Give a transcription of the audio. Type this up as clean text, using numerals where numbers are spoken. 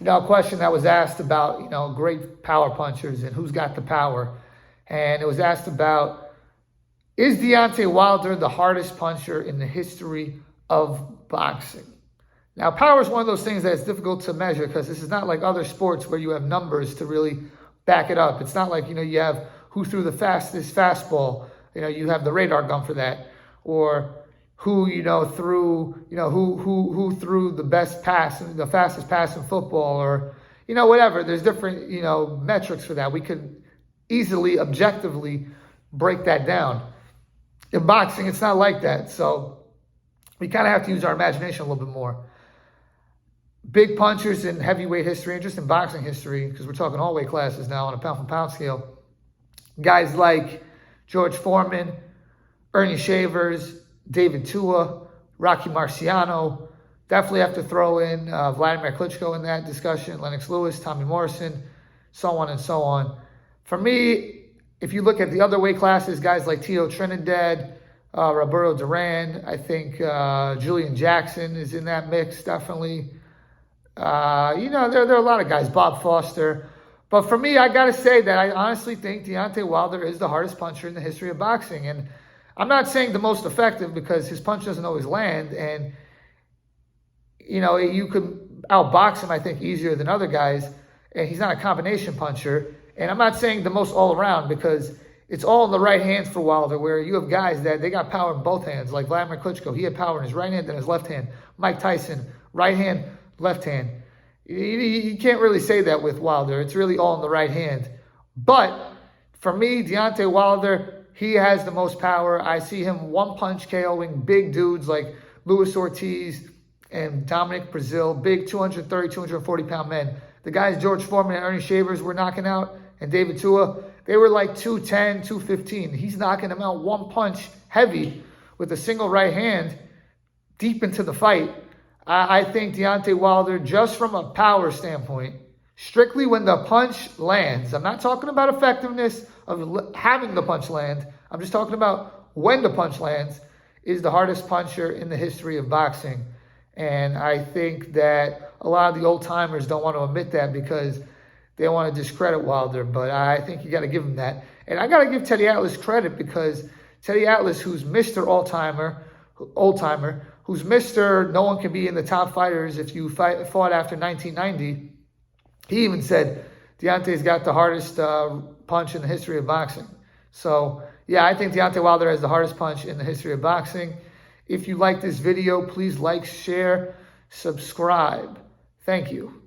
a question that was asked about, great power punchers and who's got the power. And it was asked about, is Deontay Wilder the hardest puncher in the history of boxing? Now, power is one of those things that's difficult to measure because this is not like other sports where you have numbers to really back it up. It's not like, you have who threw the fastest fastball. You have the radar gun for that. Or who, threw, who threw the best pass, the fastest pass in football, or, whatever. There's different, metrics for that. We could easily, objectively break that down. In boxing, it's not like that. So we kind of have to use our imagination a little bit more. Big punchers in heavyweight history and just in boxing history, because we're talking all weight classes now on a pound-for-pound scale. Guys like George Foreman, Ernie Shavers, David Tua, Rocky Marciano. Definitely have to throw in Vladimir Klitschko in that discussion, Lennox Lewis, Tommy Morrison, so on and so on. For me, if you look at the other weight classes, guys like Tito Trinidad, Roberto Duran, I think Julian Jackson is in that mix, definitely. There are a lot of guys, Bob Foster. But for me, I got to say that I honestly think Deontay Wilder is the hardest puncher in the history of boxing. And I'm not saying the most effective because his punch doesn't always land. And, you could outbox him, I think, easier than other guys. And he's not a combination puncher. And I'm not saying the most all around because it's all in the right hands for Wilder, where you have guys that they got power in both hands, like Vladimir Klitschko. He had power in his right hand and his left hand. Mike Tyson, right hand, left hand. You can't really say that with Wilder. It's really all in the right hand. But for me, Deontay Wilder, he has the most power. I see him one-punch KOing big dudes like Luis Ortiz and Dominic Brazil, big 230, 240-pound men. The guys George Foreman and Ernie Shavers were knocking out, and David Tua, they were like 210, 215. He's knocking them out one punch heavy with a single right hand deep into the fight. I think Deontay Wilder, just from a power standpoint, strictly when the punch lands, I'm not talking about effectiveness of having the punch land, I'm just talking about when the punch lands, is the hardest puncher in the history of boxing. And I think that a lot of the old-timers don't want to admit that because they want to discredit Wilder, but I think you got to give him that. And I got to give Teddy Atlas credit because Teddy Atlas, who's Mr. Old-timer, who's Mr. No one can be in the top fighters if you fought after 1990, he even said Deontay's got the hardest punch in the history of boxing. So, yeah, I think Deontay Wilder has the hardest punch in the history of boxing. If you like this video, please like, share, subscribe. Thank you.